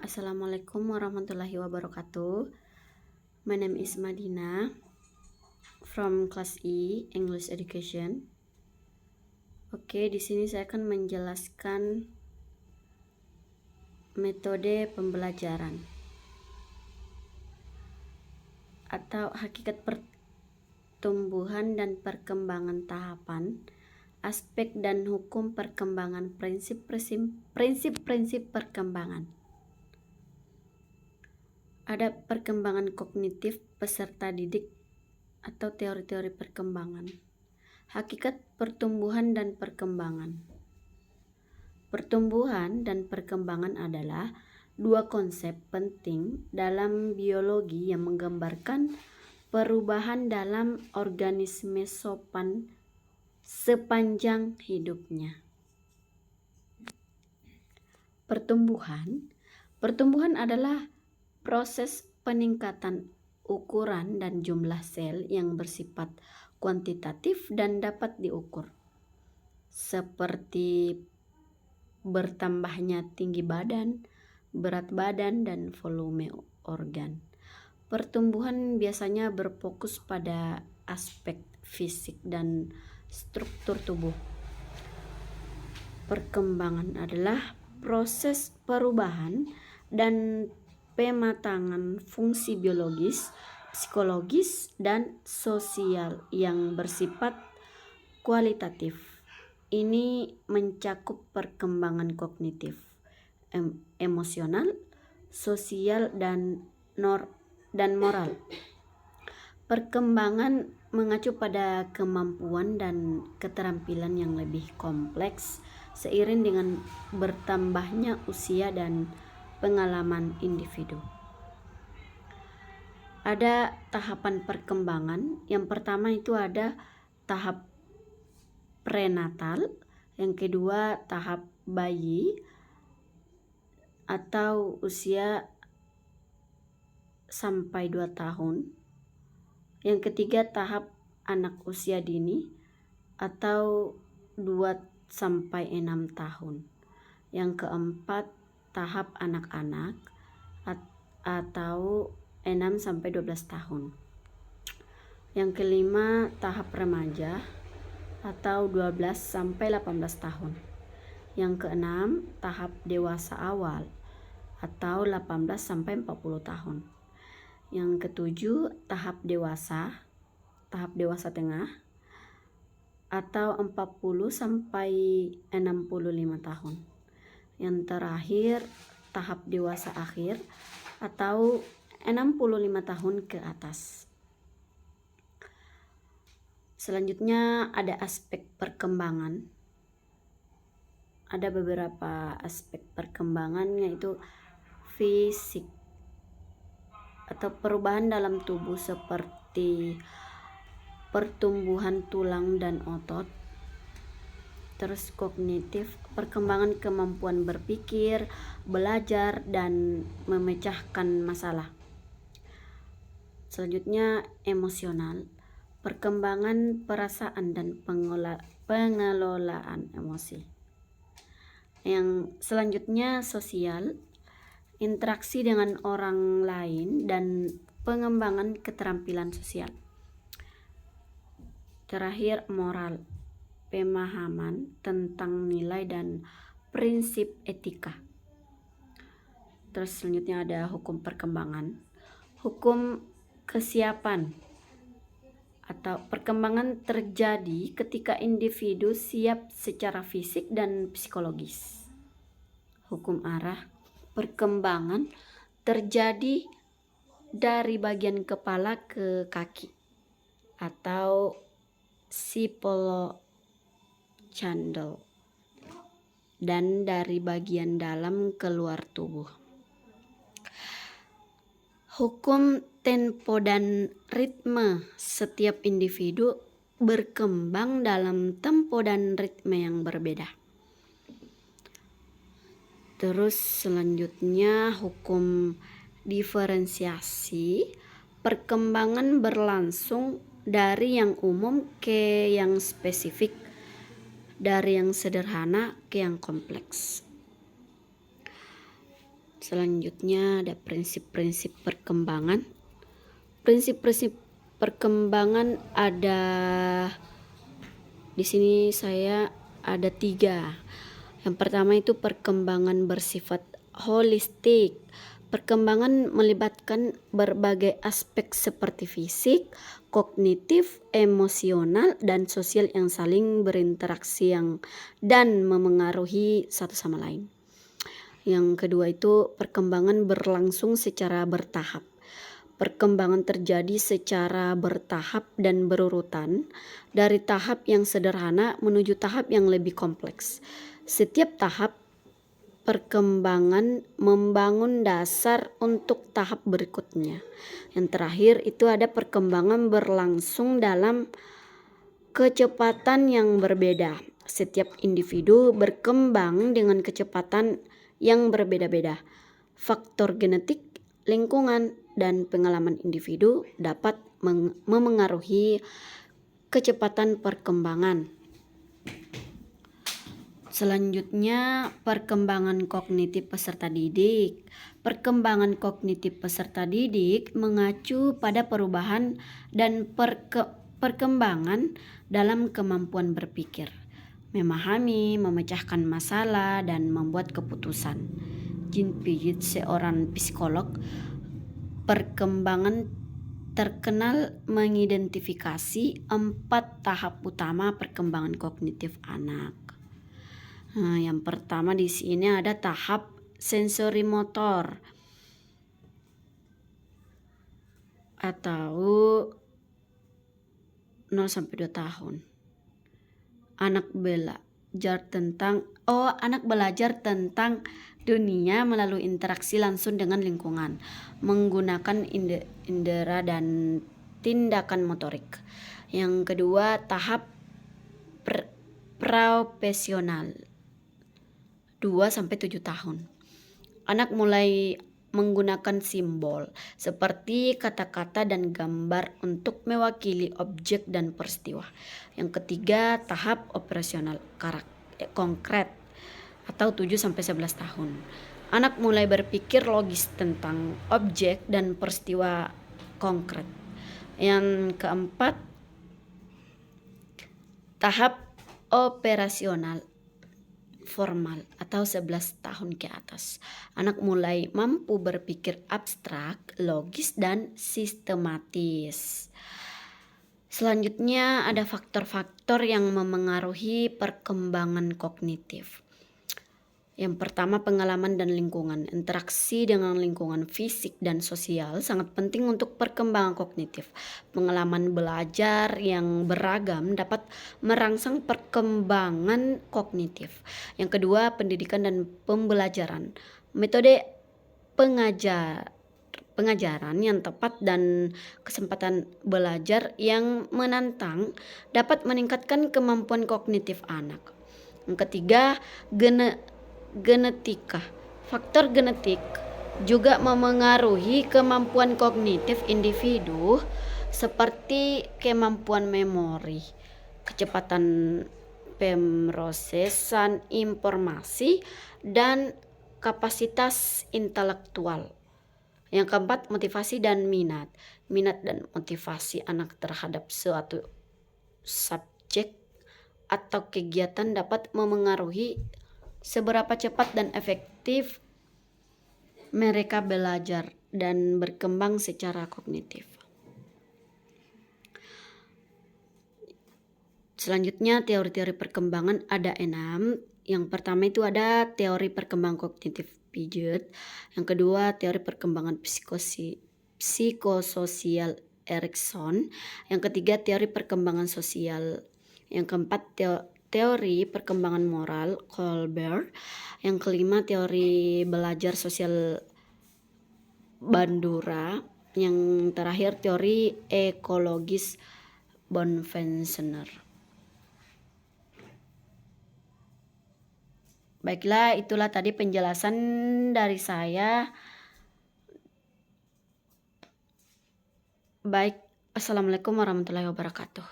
Assalamualaikum warahmatullahi wabarakatuh. My name is Madina from class E English Education. Oke, di sini saya akan menjelaskan metode pembelajaran atau hakikat pertumbuhan dan perkembangan tahapan, aspek dan hukum perkembangan, prinsip-prinsip perkembangan. Ada perkembangan kognitif peserta didik atau teori-teori perkembangan. Hakikat pertumbuhan dan perkembangan. Pertumbuhan dan perkembangan adalah dua konsep penting dalam biologi yang menggambarkan perubahan dalam organisme sepanjang hidupnya. Pertumbuhan adalah proses peningkatan ukuran dan jumlah sel yang bersifat kuantitatif dan dapat diukur, seperti bertambahnya tinggi badan, berat badan, dan volume organ. Pertumbuhan biasanya berfokus pada aspek fisik dan struktur tubuh. Perkembangan adalah proses perubahan dan pematangan fungsi biologis, psikologis, dan sosial yang bersifat kualitatif. Ini mencakup perkembangan kognitif, emosional, sosial, dan moral. Perkembangan mengacu pada kemampuan dan keterampilan yang lebih kompleks seiring dengan bertambahnya usia dan pengalaman individu. Ada tahapan perkembangan. Yang pertama itu ada tahap prenatal, yang kedua tahap bayi atau usia sampai 2 tahun. Yang ketiga tahap anak usia dini atau 2 sampai 6 tahun. Yang keempat tahap anak-anak atau 6 sampai 12 tahun. Yang kelima tahap remaja atau 12 sampai 18 tahun. Yang keenam tahap dewasa awal atau 18 sampai 40 tahun. Yang ketujuh tahap dewasa tengah atau 40 sampai 65 tahun. Yang terakhir tahap dewasa akhir atau 65 tahun ke atas. Selanjutnya ada aspek perkembangan. Ada beberapa aspek perkembangan, yaitu fisik atau perubahan dalam tubuh seperti pertumbuhan tulang dan otot. Terus kognitif, perkembangan kemampuan berpikir, belajar, dan memecahkan masalah. Selanjutnya emosional, perkembangan perasaan dan pengelolaan emosi. Yang selanjutnya sosial, interaksi dengan orang lain dan pengembangan keterampilan sosial. Terakhir moral, pemahaman tentang nilai dan prinsip etika. Terus selanjutnya ada hukum perkembangan. Hukum kesiapan atau perkembangan terjadi ketika individu siap secara fisik dan psikologis. Hukum arah, perkembangan terjadi dari bagian kepala ke kaki atau chandel, dan dari bagian dalam keluar tubuh. Hukum tempo dan ritme, setiap individu berkembang dalam tempo dan ritme yang berbeda. Terus selanjutnya hukum diferensiasi, perkembangan berlangsung dari yang umum ke yang spesifik, dari yang sederhana ke yang kompleks. Selanjutnya ada prinsip-prinsip perkembangan. Prinsip-prinsip perkembangan ada di sini saya ada 3. Yang pertama itu perkembangan bersifat holistik. Perkembangan melibatkan berbagai aspek seperti fisik, kognitif, emosional, dan sosial yang saling berinteraksi dan memengaruhi satu sama lain. Yang kedua itu perkembangan berlangsung secara bertahap. Perkembangan terjadi secara bertahap dan berurutan dari tahap yang sederhana menuju tahap yang lebih kompleks. Setiap tahap perkembangan membangun dasar untuk tahap berikutnya. Yang terakhir itu ada perkembangan berlangsung dalam kecepatan yang berbeda. Setiap individu berkembang dengan kecepatan yang berbeda-beda. Faktor genetik, lingkungan, dan pengalaman individu dapat memengaruhi kecepatan perkembangan. Selanjutnya, perkembangan kognitif peserta didik. Perkembangan kognitif peserta didik mengacu pada perubahan dan perkembangan dalam kemampuan berpikir, memahami, memecahkan masalah, dan membuat keputusan. Jean Piaget, seorang psikolog perkembangan terkenal, mengidentifikasi 4 tahap utama perkembangan kognitif anak. Yang pertama di sini ada tahap sensori motor atau 0 sampai 2 tahun. Anak belajar tentang dunia melalui interaksi langsung dengan lingkungan, menggunakan indera dan tindakan motorik. Yang kedua, tahap profesional 2 sampai 7 tahun. Anak mulai menggunakan simbol seperti kata-kata dan gambar untuk mewakili objek dan peristiwa. Yang ketiga, tahap operasional konkret atau 7 sampai 11 tahun. Anak mulai berpikir logis tentang objek dan peristiwa konkret. Yang keempat, tahap operasional formal atau 11 tahun ke atas. Anak mulai mampu berpikir abstrak, logis, dan sistematis. Selanjutnya ada faktor-faktor yang memengaruhi perkembangan kognitif. Yang pertama, pengalaman dan lingkungan. Interaksi dengan lingkungan fisik dan sosial sangat penting untuk perkembangan kognitif. Pengalaman belajar yang beragam dapat merangsang perkembangan kognitif. Yang kedua, pendidikan dan pembelajaran. Metode pengajaran yang tepat dan kesempatan belajar yang menantang dapat meningkatkan kemampuan kognitif anak. Yang ketiga, genetika. Faktor genetik juga memengaruhi kemampuan kognitif individu seperti kemampuan memori, kecepatan pemrosesan informasi, dan kapasitas intelektual. Yang keempat, motivasi dan minat. Minat dan motivasi anak terhadap suatu subjek atau kegiatan dapat memengaruhi seberapa cepat dan efektif mereka belajar dan berkembang secara kognitif. Selanjutnya, teori-teori perkembangan ada 6. Yang pertama itu ada teori perkembangan kognitif Piaget. Yang kedua, teori perkembangan psikososial Erikson. Yang ketiga, teori perkembangan sosial. Yang keempat, teori perkembangan moral Colbert. Yang kelima, teori belajar sosial Bandura. Yang terakhir, teori ekologis Bonvensener. Baiklah, itulah tadi penjelasan dari saya. Baik, assalamualaikum warahmatullahi wabarakatuh.